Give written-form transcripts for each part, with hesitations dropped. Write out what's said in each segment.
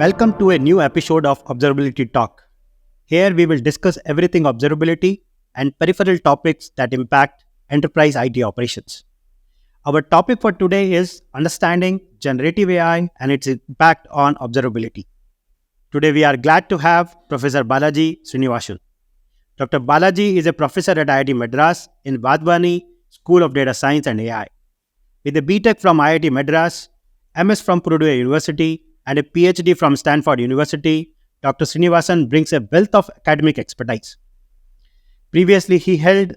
Welcome to a new episode of Observability Talk. Here we will discuss everything observability and peripheral topics that impact enterprise IT operations. Our topic for today is understanding generative AI and its impact on observability. Today we are glad to have Professor Balaji Srinivasan. Dr. Balaji is a professor at IIT Madras in Wadhwani School of Data Science and AI. With a BTech from IIT Madras, MS from Purdue University, and a PhD from Stanford University, Dr. Srinivasan brings a wealth of academic expertise. Previously, he held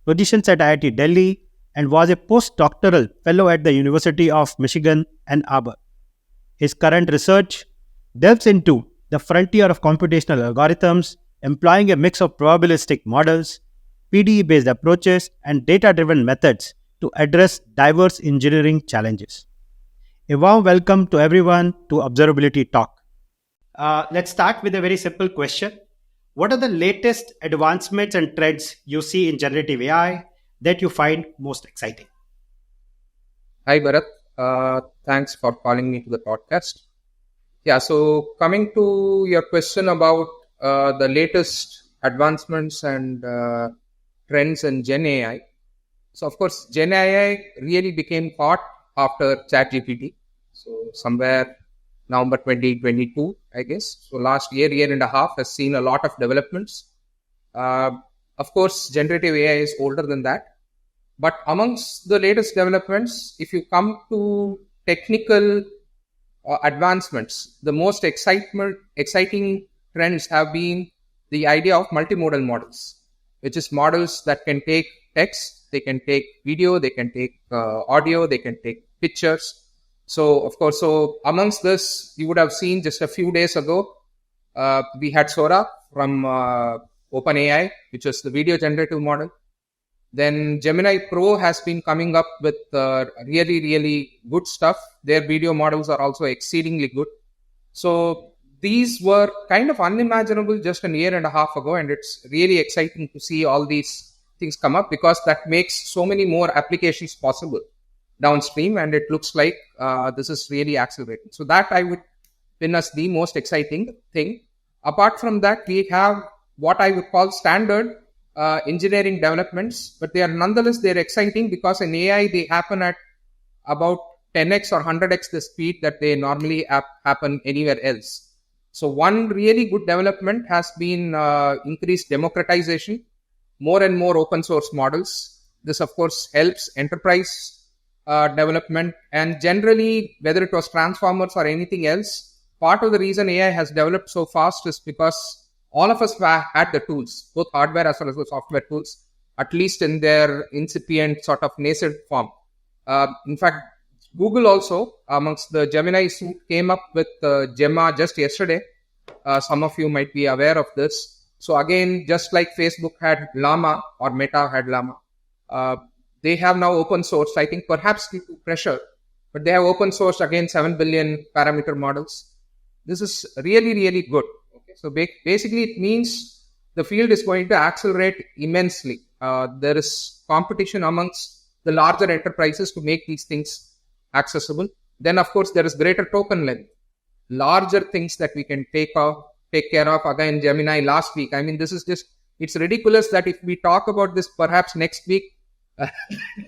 positions at IIT Delhi and was a postdoctoral fellow at the University of Michigan, Ann Arbor. His current research delves into the frontier of computational algorithms, employing a mix of probabilistic models, PDE-based approaches, and data-driven methods to address diverse engineering challenges. A warm welcome to everyone to Observability Talk. Let's start with a very simple question. What are the latest advancements and trends you see in generative AI that you find most exciting? Hi, Bharat. Thanks for calling me to the podcast. So coming to your question about the latest advancements and trends in Gen AI. So, of course, Gen AI really became hot after ChatGPT. So, somewhere November 2022, I guess. So, last year and a half has seen a lot of developments. Of course, generative AI is older than that. But amongst the latest developments, if you come to technical advancements, the most exciting trends have been the idea of multimodal models, which is models that can take text, they can take video, they can take audio, they can take pictures. So, of course, amongst this, you would have seen just a few days ago, we had Sora from OpenAI, which is the video generative model. Then Gemini Pro has been coming up with really good stuff. Their video models are also exceedingly good. So these were kind of unimaginable just a year and a half ago, and it's really exciting to see all these things come up because that makes so many more applications possible downstream, and it looks like this is really accelerating. So that I would pin as the most exciting thing. Apart from that, we have what I would call standard engineering developments, but they're exciting because in AI they happen at about 10x or 100x the speed that they normally happen anywhere else. So one really good development has been increased democratization, more and more open source models. This of course helps enterprise development, and generally whether it was transformers or anything else, part of the reason AI has developed so fast is because all of us had the tools, both hardware as well as the software tools, at least in their incipient sort of nascent form. In fact, Google also, amongst the Gemini suite, came up with Gemma just yesterday. Some of you might be aware of this. So again, just like Facebook had Llama or Meta had Llama, they have now open sourced, I think perhaps due to pressure, but they have open sourced again 7 billion parameter models. This is really good. Okay, so basically it means the field is going to accelerate immensely. There is competition amongst the larger enterprises to make these things accessible. Then of course there is greater token length, larger things that we can take care of. Again, Gemini last week, I mean, this is just, it's ridiculous that if we talk about this perhaps next week,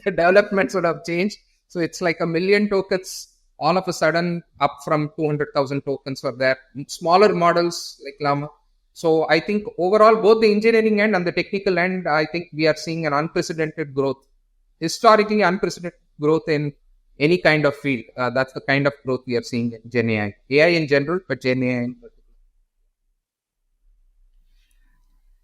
developments would have changed. So it's like 1 million tokens all of a sudden up from 200,000 tokens for their smaller models like Llama. So I think overall, both the engineering end and the technical end, I think we are seeing an unprecedented growth, historically unprecedented growth in any kind of field. That's the kind of growth we are seeing in Gen AI. AI in general, but Gen AI in particular.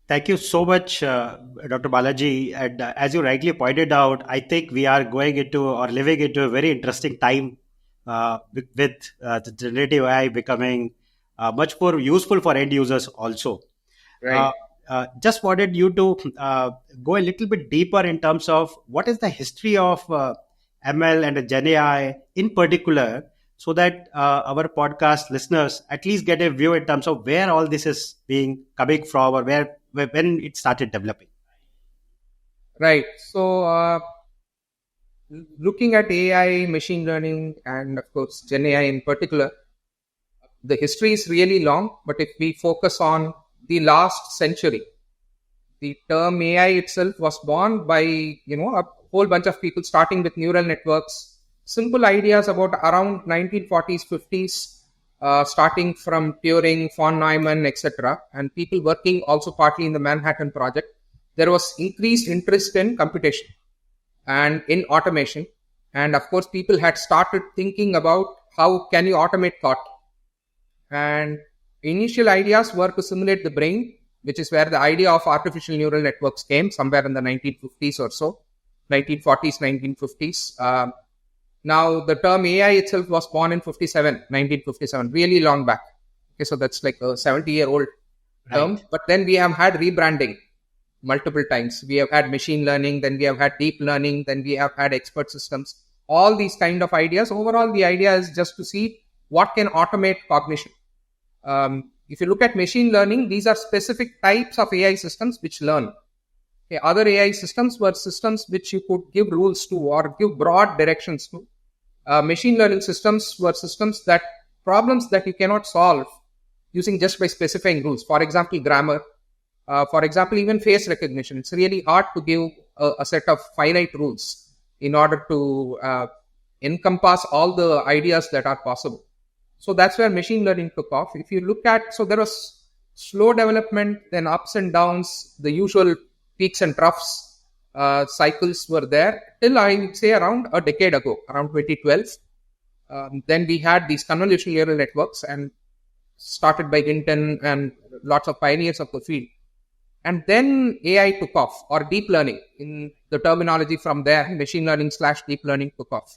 Thank you so much, Dr. Balaji. And as you rightly pointed out, I think we are going into or living into a very interesting time with the generative AI becoming much more useful for end users also. Right. Just wanted you to go a little bit deeper in terms of what is the history of ML and Gen AI in particular, so that our podcast listeners at least get a view in terms of where all this is coming from or when it started developing. Right. So looking at AI, machine learning, and of course Gen AI in particular, the history is really long, but if we focus on the last century, the term AI itself was born by, a whole bunch of people starting with neural networks, simple ideas about around 1940s, 50s, starting from Turing, von Neumann, etc. And people working also partly in the Manhattan Project. There was increased interest in computation and in automation. And of course, people had started thinking about how can you automate thought. And initial ideas were to simulate the brain, which is where the idea of artificial neural networks came somewhere in the 1950s or so, 1940s, 1950s. Now, the term AI itself was born in 1957, really long back. Okay, so that's like a 70-year-old term. Right. But then we have had rebranding multiple times. We have had machine learning, then we have had deep learning, then we have had expert systems, all these kind of ideas. Overall, the idea is just to see what can automate cognition. If you look at machine learning, these are specific types of AI systems which learn. Okay, other AI systems were systems which you could give rules to or give broad directions to. Machine learning systems were systems that problems that you cannot solve using just by specifying rules. For example, grammar. For example, even face recognition. It's really hard to give a set of finite rules in order to encompass all the ideas that are possible. So that's where machine learning took off. If you look at, so there was slow development, then ups and downs, the usual peaks and troughs, cycles were there till I would say around a decade ago, around 2012. Then we had these convolutional neural networks and started by Hinton and lots of pioneers of the field. And then AI took off, or deep learning in the terminology from there, machine learning / deep learning took off.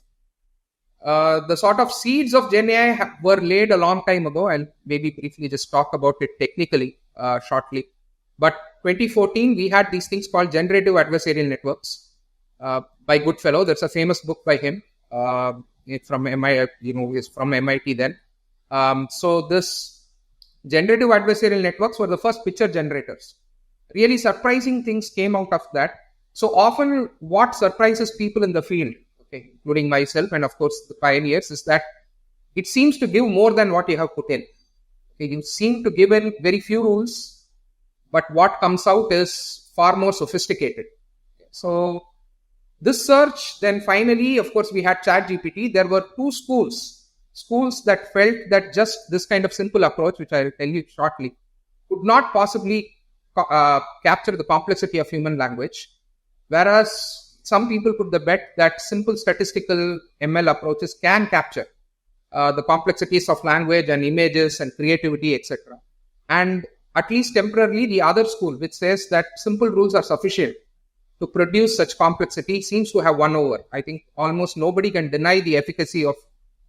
The sort of seeds of GenAI were laid a long time ago. I'll maybe briefly just talk about it technically shortly. But 2014, we had these things called generative adversarial networks by Goodfellow. There's a famous book by him from is from MIT then. So this generative adversarial networks were the first picture generators. Really surprising things came out of that. So often what surprises people in the field, including myself and of course the pioneers, is that it seems to give more than what you have put in. You seem to give in very few rules, but what comes out is far more sophisticated. So this search, then finally, of course, we had ChatGPT. There were two schools that felt that just this kind of simple approach, which I will tell you shortly, could not possibly capture the complexity of human language, whereas some people put the bet that simple statistical ML approaches can capture the complexities of language and images and creativity, etc. And at least temporarily, the other school, which says that simple rules are sufficient to produce such complexity, seems to have won over. I think almost nobody can deny the efficacy of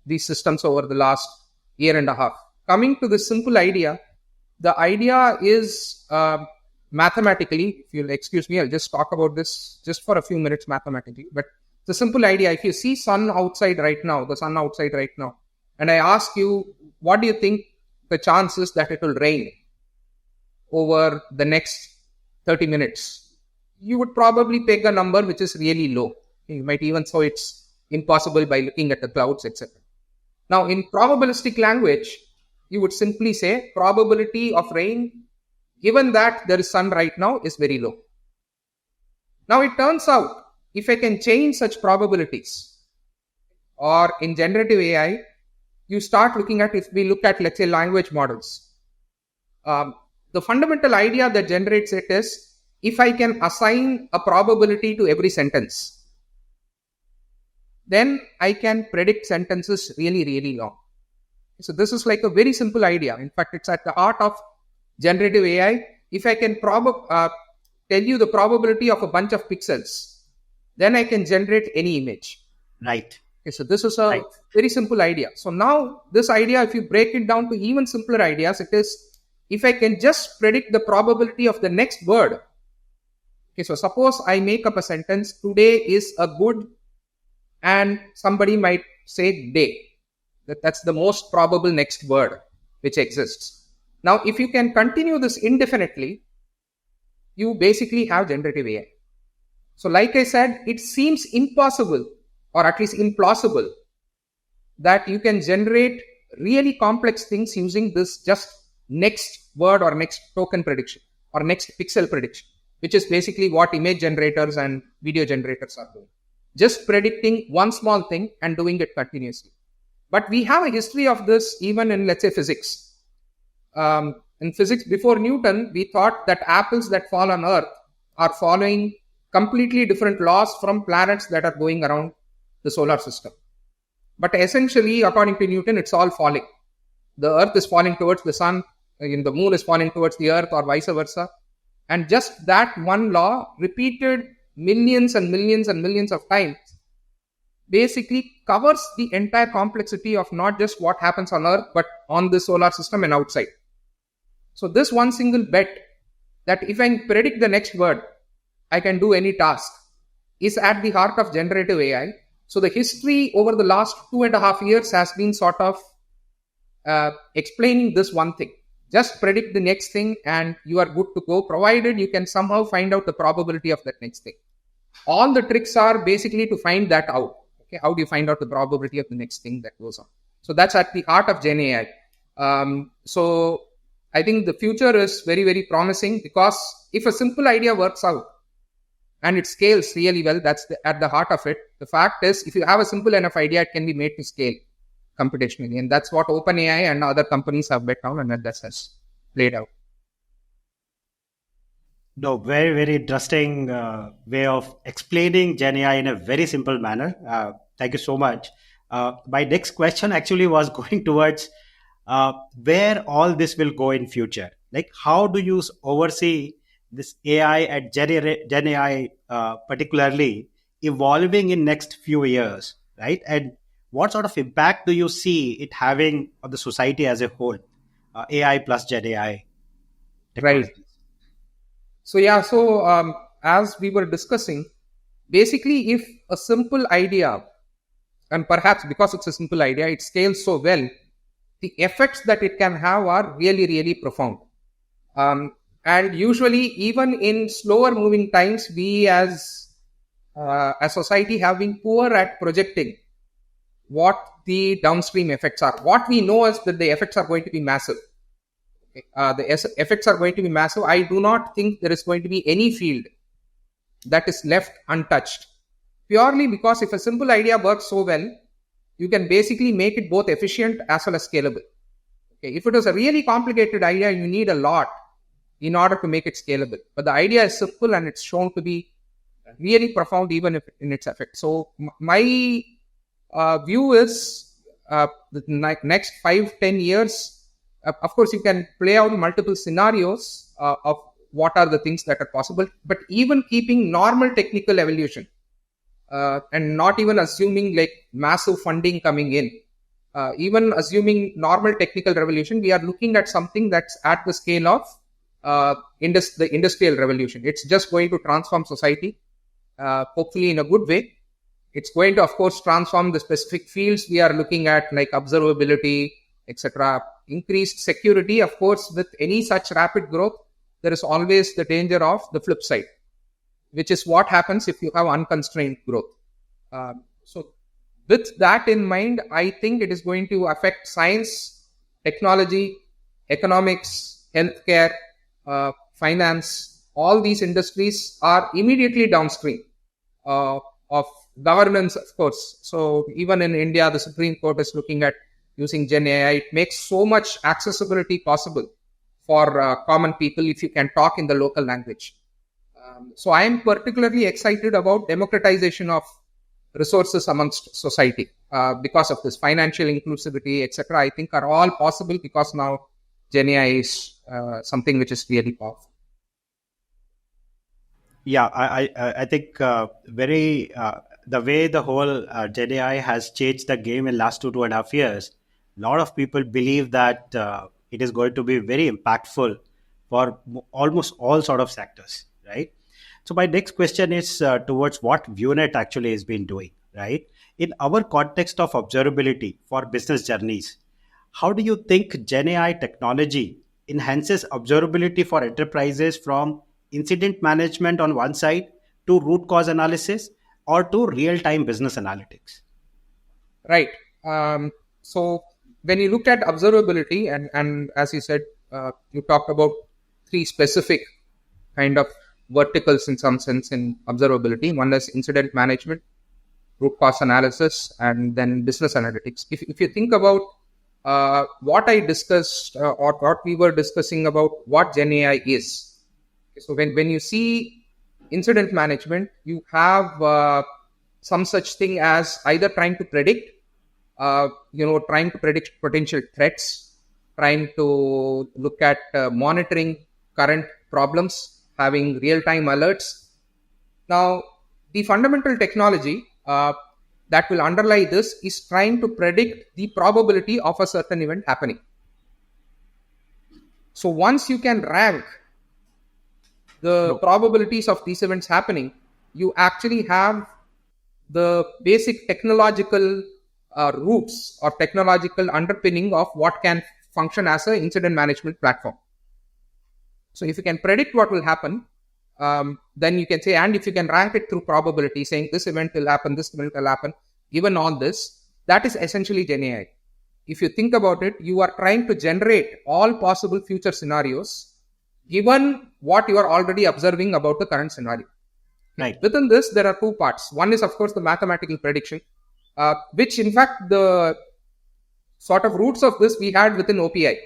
these systems over the last year and a half. Coming to this simple idea, the idea is mathematically, if you'll excuse me, I'll just talk about this just for a few minutes mathematically. But the simple idea, if you see the sun outside right now, and I ask you, what do you think the chances that it will rain over the next 30 minutes? You would probably pick a number which is really low. You might even say it's impossible by looking at the clouds, etc. Now, in probabilistic language, you would simply say probability of rain, given that there is sun right now, is very low. Now, it turns out, if I can change such probabilities, or in generative AI, you start looking at, if we look at, let's say, language models, the fundamental idea that generates it is, if I can assign a probability to every sentence, then I can predict sentences really, really long. So this is like a very simple idea. In fact, it's at the heart of generative AI. If I can tell you the probability of a bunch of pixels, then I can generate any image. Right. Okay, so this is a very simple idea. So now this idea, if you break it down to even simpler ideas, it is, if I can just predict the probability of the next word. Okay, so suppose I make up a sentence, today is a good, and somebody might say day. That's the most probable next word which exists. Now, if you can continue this indefinitely, you basically have generative AI. So like I said, it seems impossible, or at least implausible, that you can generate really complex things using this just next word or next token prediction or next pixel prediction, which is basically what image generators and video generators are doing. Just predicting one small thing and doing it continuously. But we have a history of this even in, let's say, physics. In physics, before Newton, we thought that apples that fall on Earth are following completely different laws from planets that are going around the solar system. But essentially, according to Newton, it's all falling. The Earth is falling towards the sun, the moon is falling towards the Earth, or vice versa. And just that one law, repeated millions and millions and millions of times, basically covers the entire complexity of not just what happens on Earth, but on the solar system and outside. So this one single bet that if I predict the next word, I can do any task, is at the heart of generative AI. So the history over the last 2.5 years has been sort of explaining this one thing. Just predict the next thing and you are good to go, provided you can somehow find out the probability of that next thing. All the tricks are basically to find that out. Okay, how do you find out the probability of the next thing that goes on? So that's at the heart of Gen AI. So I think the future is very, very promising, because if a simple idea works out and it scales really well, that's at the heart of it. The fact is, if you have a simple enough idea, it can be made to scale computationally. And that's what OpenAI and other companies have bet on, and that has played out. No, very, very interesting way of explaining Gen AI in a very simple manner. Thank you so much. My next question actually was going towards where all this will go in future. Like, how do you oversee this AI and Gen AI particularly evolving in next few years, right? And what sort of impact do you see it having on the society as a whole? AI plus Gen AI technology. Right. So as we were discussing, basically if a simple idea, and perhaps because it's a simple idea, it scales so well, the effects that it can have are really, really profound. And usually, even in slower moving times, we as a society have been poor at projecting what the downstream effects are. What we know is that the effects are going to be massive. The effects are going to be massive. I do not think there is going to be any field that is left untouched, purely because if a simple idea works so well, you can basically make it both efficient as well as scalable. Okay. If it was a really complicated idea, you need a lot in order to make it scalable. But the idea is simple and it's shown to be really profound even if in its effect. So my view is the next 5-10 years, of course, you can play out multiple scenarios of what are the things that are possible, but even keeping normal technical evolution and not even assuming like massive funding coming in, even assuming normal technical revolution, we are looking at something that's at the scale of the industrial revolution. It's just going to transform society, hopefully in a good way. It's going to, of course, transform the specific fields we are looking at, like observability, etc. Increased security. Of course, with any such rapid growth, there is always the danger of the flip side, which is what happens if you have unconstrained growth. So with that in mind, I think it is going to affect science, technology, economics, healthcare, finance. All these industries are immediately downstream of governance, of course. So even in India, the Supreme Court is looking at using Gen AI. It makes so much accessibility possible for common people if you can talk in the local language. So I am particularly excited about democratization of resources amongst society because of this financial inclusivity, etc. I think are all possible because now Gen AI is something which is really powerful. Yeah, I think the way the whole Gen AI has changed the game in last 2.5 years. A lot of people believe that it is going to be very impactful for almost all sort of sectors, right? So my next question is towards what VuNet actually has been doing, right? In our context of observability for business journeys, how do you think Gen AI technology enhances observability for enterprises, from incident management on one side to root cause analysis or to real-time business analytics? Right. So when you look at observability, and as you said, you talked about three specific kind of verticals in some sense in observability. One is incident management, root cause analysis, and then business analytics. If you think about what I discussed or what we were discussing about what GenAI is. So when you see incident management, you have some such thing as either trying to predict, trying to predict potential threats, trying to look at monitoring current problems, having real-time alerts. Now, the fundamental technology that will underlie this is trying to predict the probability of a certain event happening. So once you can rank the probabilities of these events happening, you actually have the basic technological roots or technological underpinning of what can function as an incident management platform. So if you can predict what will happen, then you can say, and if you can rank it through probability, saying this event will happen, this event will happen, given all this, that is essentially GenAI. If you think about it, you are trying to generate all possible future scenarios, given what you are already observing about the current scenario. Right. Within this, there are two parts. One is, of course, the mathematical prediction, which in fact, the sort of roots of this we had within OPI,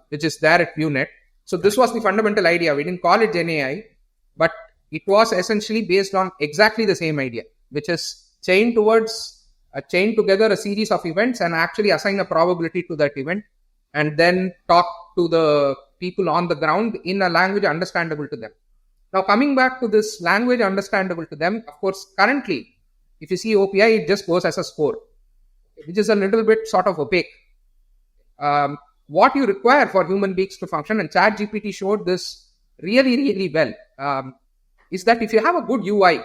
which is there at VuNet. So this was the fundamental idea. We didn't call it GenAI, but it was essentially based on exactly the same idea, which is chain together a series of events and actually assign a probability to that event, and then talk to the people on the ground in a language understandable to them. Now, coming back to this language understandable to them, of course, currently, if you see OPI, it just goes as a score, which is a little bit sort of opaque. What you require for human beings to function, and ChatGPT showed this really, really well, is that if you have a good UI,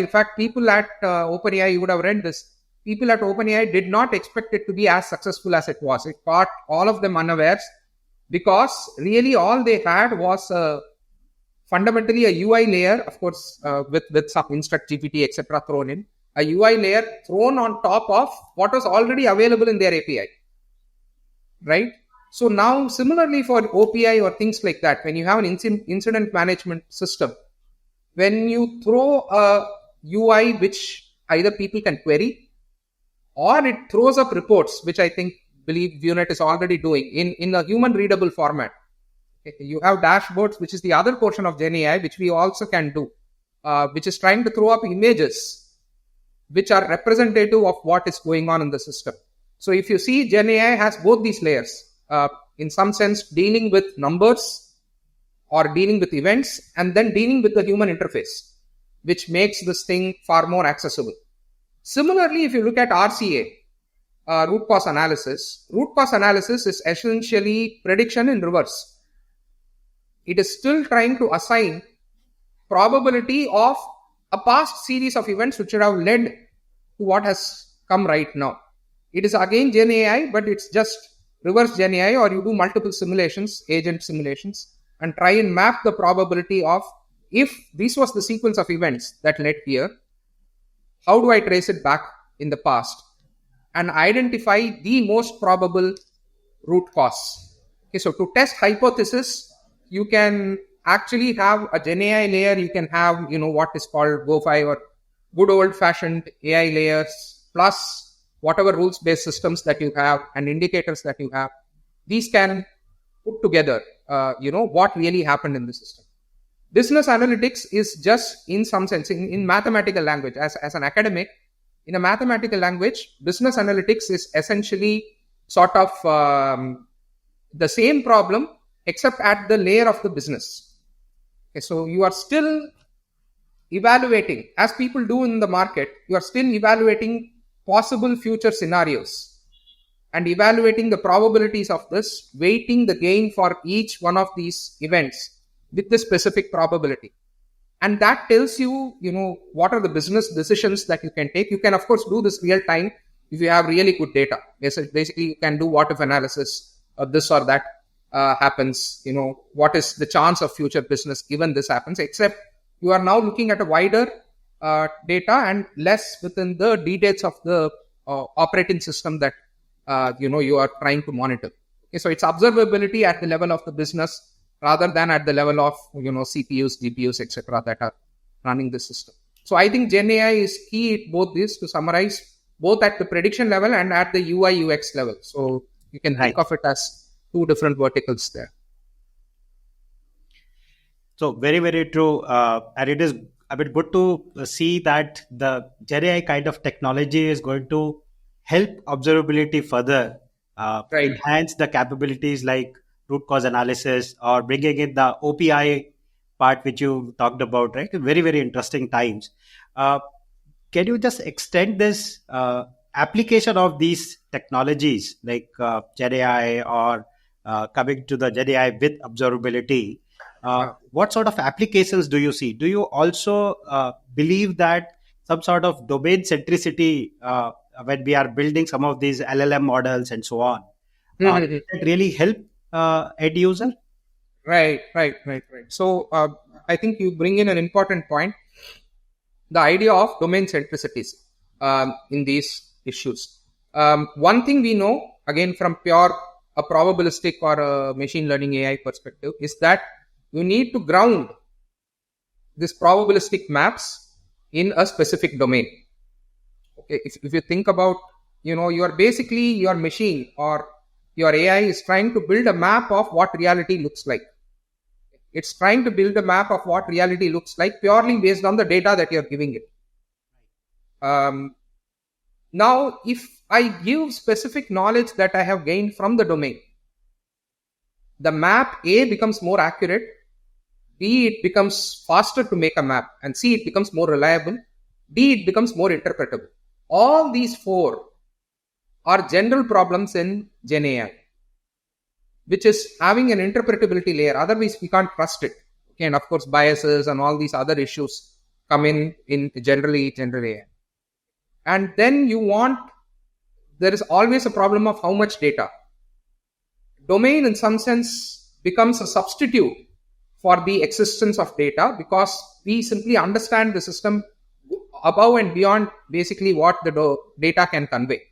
in fact, people at OpenAI, you would have read this, people at OpenAI did not expect it to be as successful as it was. It caught all of them unawares, because really all they had was fundamentally a UI layer, of course, with some instruct GPT, etc. thrown in, a UI layer thrown on top of what was already available in their API. Right? So now, similarly for OPI or things like that, when you have an incident management system, when you throw a UI which either people can query, or it throws up reports, which I believe VuNet is already doing in a human readable format. You have dashboards, which is the other portion of GenAI, which we also can do, which is trying to throw up images which are representative of what is going on in the system. So if you see, GenAI has both these layers, in some sense dealing with numbers or dealing with events, and then dealing with the human interface, which makes this thing far more accessible. Similarly, if you look at RCA, root cause analysis is essentially prediction in reverse. It is still trying to assign probability of a past series of events which should have led to what has come right now. It is again GenAI, but it's just reverse GenAI, or you do multiple simulations, agent simulations, and try and map the probability of, if this was the sequence of events that led here, how do I trace it back in the past and identify the most probable root cause. Okay, so to test hypothesis, you can actually have a GenAI layer, you can have, what is called Go5 or good old-fashioned AI layers, plus whatever rules-based systems that you have and indicators that you have. These can put together, what really happened in the system. Business analytics is just, in some sense, in mathematical language, as an academic, in a mathematical language, business analytics is essentially sort of the same problem, except at the layer of the business. Okay, so you are still evaluating, as people do in the market, you are still evaluating possible future scenarios and evaluating the probabilities of this, weighting the gain for each one of these events with the specific probability. And that tells you, what are the business decisions that you can take. You can, of course, do this real time if you have really good data. Basically, you can do what if analysis of this or that happens. What is the chance of future business given this happens, except you are now looking at a wider data and less within the details of operating system that you are trying to monitor. Okay, so it's observability at the level of the business rather than at the level of CPUs, GPUs, etc. that are running the system. So I think Gen AI is key at both this, to summarize, both at the prediction level and at the UI UX level. So you can think of it as two different verticals there. So very, very true. And it is a bit good to see that the Gen AI kind of technology is going to help observability further, enhance the capabilities like root cause analysis or bringing in the OPI part, which you talked about, right? Very, very interesting times. Can you just extend this application of these technologies like Gen AI or coming to the Gen AI with observability? What sort of applications do you see? Do you also believe that some sort of domain centricity when we are building some of these LLM models and so on, does that really help end user? Right. So I think you bring in an important point, the idea of domain centricities in these issues. One thing we know, again, from pure a probabilistic or a machine learning AI perspective, is that you need to ground this probabilistic maps in a specific domain. Okay, if you think about, your machine or your AI is trying to build a map of what reality looks like. It's trying to build a map of what reality looks like purely based on the data that you're giving it. Now, if I give specific knowledge that I have gained from the domain, the map A becomes more accurate, B, it becomes faster to make a map, and C, it becomes more reliable, D, it becomes more interpretable. All these four are general problems in Gen AI, which is having an interpretability layer. Otherwise, we can't trust it. Okay, and of course, biases and all these other issues come in generally general AI. And then there is always a problem of how much data. Domain, in some sense, becomes a substitute for the existence of data, because we simply understand the system above and beyond basically what the data can convey.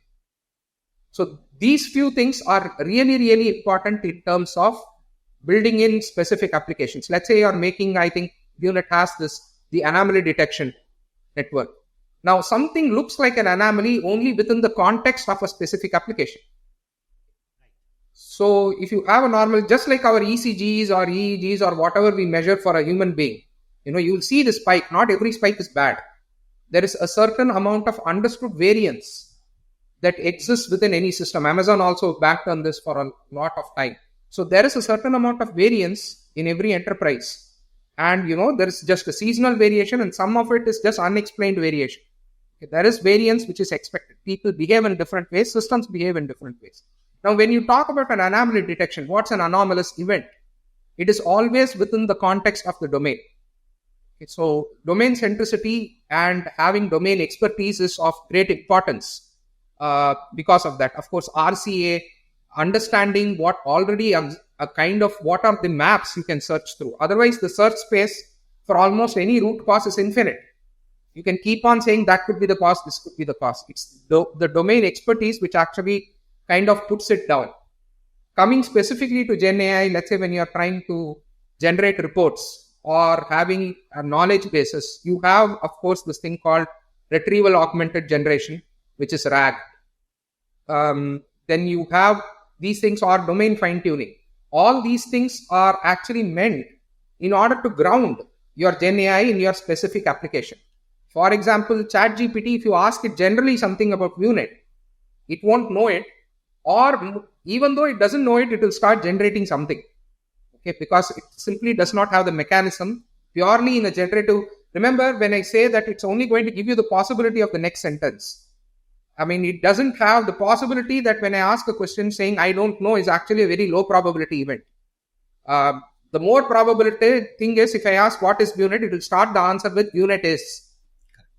So these few things are really, really important in terms of building in specific applications. Let's say you're making, I think VuNet has the anomaly detection network. Now, something looks like an anomaly only within the context of a specific application. So if you have a normal, just like our ECGs or EEGs or whatever we measure for a human being, you'll see the spike. Not every spike is bad. There is a certain amount of understood variance that exists within any system. Amazon also backed on this for a lot of time. So there is a certain amount of variance in every enterprise. And, there is just a seasonal variation, and some of it is just unexplained variation. Okay, there is variance which is expected. People behave in different ways. Systems behave in different ways. Now, when you talk about an anomaly detection, what's an anomalous event? It is always within the context of the domain. Okay, so domain centricity and having domain expertise is of great importance because of that. Of course, RCA, understanding what already what are the maps you can search through. Otherwise, the search space for almost any root cause is infinite. You can keep on saying that could be the cause, this could be the cause. It's the domain expertise which actually kind of puts it down. Coming specifically to Gen AI, let's say when you are trying to generate reports or having a knowledge basis, you have, of course, this thing called retrieval augmented generation, which is RAG. Then you have these things are domain fine tuning. All these things are actually meant in order to ground your Gen AI in your specific application. For example, ChatGPT, if you ask it generally something about VuNet, it won't know it. Or even though it doesn't know it, it will start generating something. Okay, because it simply does not have the mechanism purely in a generative. Remember, when I say that it's only going to give you the possibility of the next sentence, I mean, it doesn't have the possibility that when I ask a question saying I don't know is actually a very low probability event. The more probability thing is, if I ask what is VuNet, it will start the answer with VuNet is.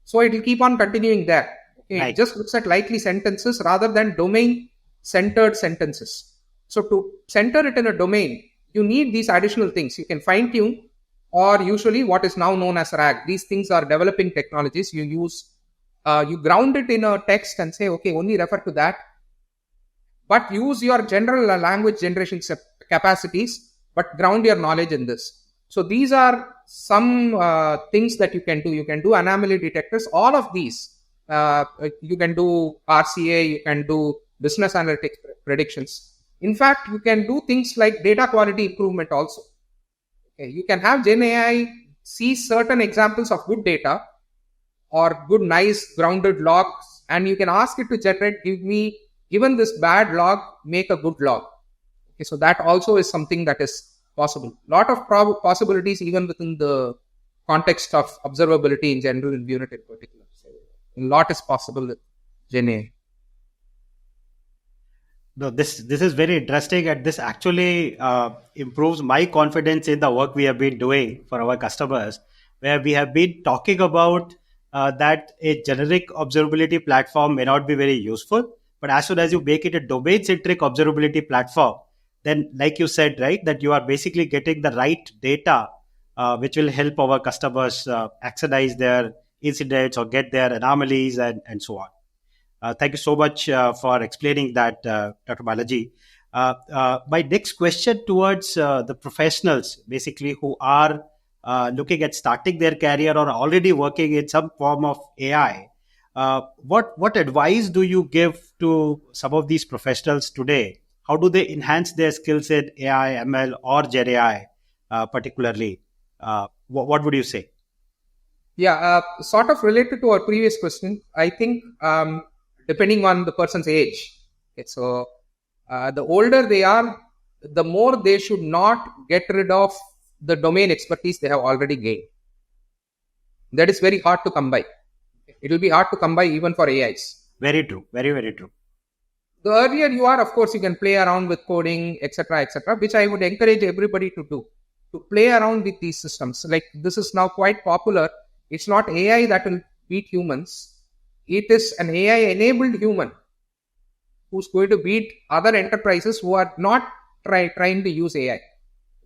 So it will keep on continuing there. Okay, right. It just looks at likely sentences rather than domain-centered sentences. So to center it in a domain, you need these additional things. You can fine-tune, or usually what is now known as RAG. These things are developing technologies. You use You ground it in a text and say, okay, only refer to that, but use your general language generation capacities, but ground your knowledge in this. So these are some things that you can do. You can do anomaly detectors, all of these. You can do RCA, you can do business analytics predictions. In fact, you can do things like data quality improvement also. Okay, you can have GenAI see certain examples of good data or good, nice, grounded logs, and you can ask it to generate, given this bad log, make a good log. Okay, so that also is something that is possible. Lot of possibilities even within the context of observability in general, in VuNet in particular. So a lot is possible with GenAI. No, this is very interesting, and this actually improves my confidence in the work we have been doing for our customers, where we have been talking about that a generic observability platform may not be very useful, but as soon as you make it a domain-centric observability platform, then, like you said, right, that you are basically getting the right data, which will help our customers actionize their incidents or get their anomalies and so on. Thank you so much for explaining that, Dr. Balaji. My next question towards the professionals, basically, who are looking at starting their career or already working in some form of AI. What advice do you give to some of these professionals today? How do they enhance their skills in AI, ML, or GenAI, particularly? What would you say? Yeah, sort of related to our previous question, I think depending on the person's age. Okay, so the older they are, the more they should not get rid of the domain expertise they have already gained. That is very hard to come by. It will be hard to come by even for AIs. Very true. Very, very true. The earlier you are, of course, you can play around with coding, etc., which I would encourage everybody to do, to play around with these systems. Like this is now quite popular. It's not AI that will beat humans. It is an AI-enabled human who's going to beat other enterprises who are not trying to use AI.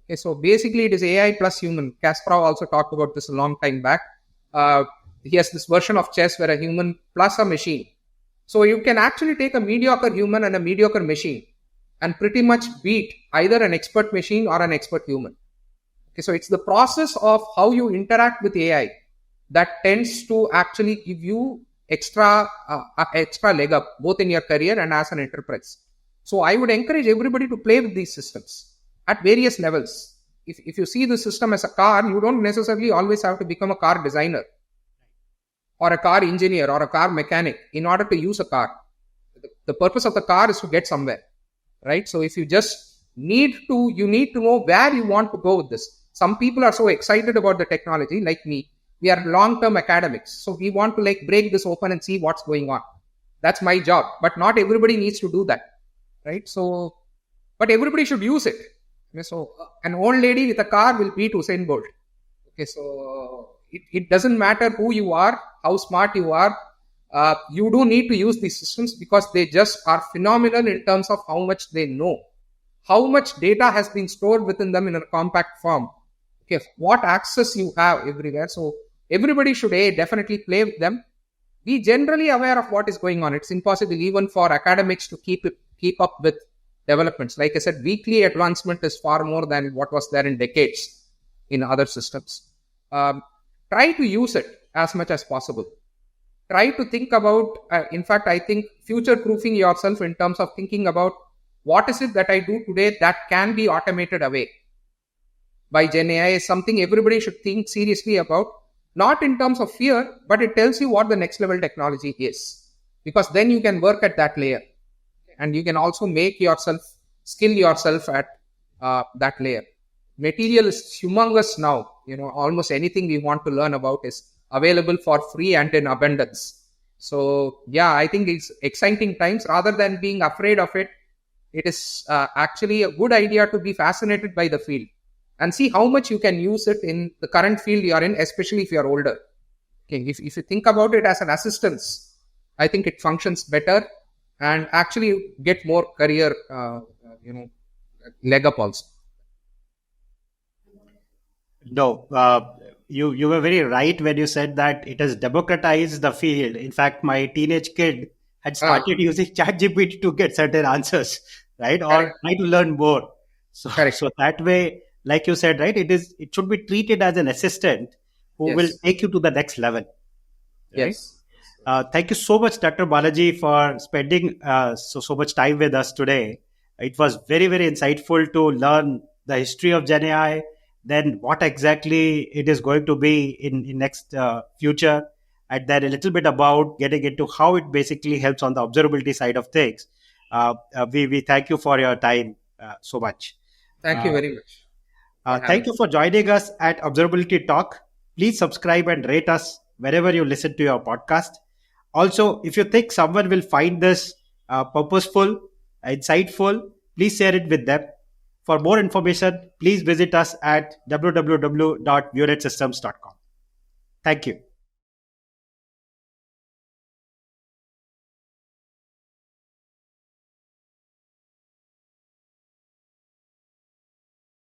Okay, so basically it is AI plus human. Kasparov also talked about this a long time back. He has this version of chess where a human plus a machine. So you can actually take a mediocre human and a mediocre machine and pretty much beat either an expert machine or an expert human. Okay, so it's the process of how you interact with AI that tends to actually give you extra leg up both in your career and as an enterprise. So I would encourage everybody to play with these systems at various levels. If you see the system as a car, you don't necessarily always have to become a car designer or a car engineer or a car mechanic in order to use a car. The purpose of the car is to get somewhere, right? So if you just you need to know where you want to go with this. Some people are so excited about the technology, like me. We are long-term academics. So we want to break this open and see what's going on. That's my job. But not everybody needs to do that, right? So, but everybody should use it. Okay, so an old lady with a car will beat Usain Bolt. Okay, so it doesn't matter who you are, how smart you are. You do need to use these systems because they just are phenomenal in terms of how much they know, how much data has been stored within them in a compact form. Okay, what access you have everywhere. So everybody should definitely play with them. Be generally aware of what is going on. It's impossible even for academics to keep up with developments. Like I said, weekly advancement is far more than what was there in decades in other systems. Try to use it as much as possible. Try to think about, in fact, I think future-proofing yourself in terms of thinking about what is it that I do today that can be automated away by GenAI is something everybody should think seriously about. Not in terms of fear, but it tells you what the next level technology is. Because then you can work at that layer. And you can also skill yourself at that layer. Material is humongous now. Almost anything we want to learn about is available for free and in abundance. So, yeah, I think it's exciting times. Rather than being afraid of it, it is actually a good idea to be fascinated by the field and see how much you can use it in the current field you are in, especially if you are older. Okay, if you think about it as an assistance, I think it functions better and actually get more career, leg up also. No, you were very right when you said that it has democratized the field. In fact, my teenage kid had Ah, started using ChatGPT to get certain answers, right, or correct, try to learn more. So correct. so that way, like you said, right, it should be treated as an assistant who will Yes, take you to the next level, right? yes. Thank you so much, Dr. Balaji, for spending so much time with us today. It was very insightful to learn the history of GenAI, then what exactly it is going to be in next future, and then a little bit about getting into how it basically helps on the observability side of things. We thank you for your time so much. Thank you Uh, very much for Thank having you me. for joining us at Observability Talk. Please subscribe and rate us wherever you listen to your podcast. Also, if you think someone will find this purposeful, insightful, please share it with them. For more information, please visit us at www.vunetsystems.com. Thank you.